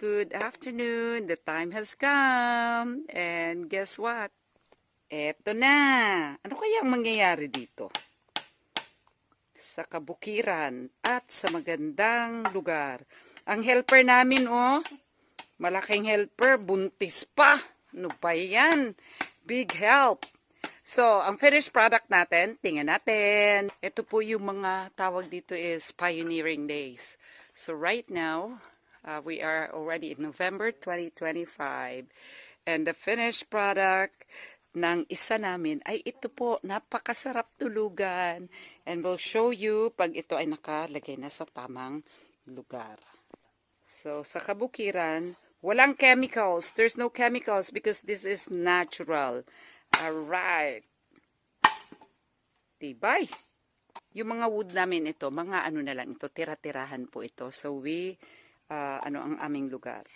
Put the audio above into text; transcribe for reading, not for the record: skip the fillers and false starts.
good afternoon. The time has come. And guess what? Eto na. Ano kaya ang mangyayari dito? Sa kabukiran at sa magandang lugar. Ang helper namin, oh. Malaking helper. Buntis pa. Ano ba yan? Big help. So, ang finished product natin, tingnan natin. Ito po yung mga tawag dito is pioneering days. So, right now, we are already in November 2025. And the finished product ng isa namin ay ito po, napakasarap tulugan. And we'll show you pag ito ay nakalagay na sa tamang lugar. So, sa kabukiran, walang chemicals. There's no chemicals because this is natural. Alright. Tibay. Yung mga wood namin ito, mga ano na lang ito, tira-tirahan po ito. So, ang aming lugar.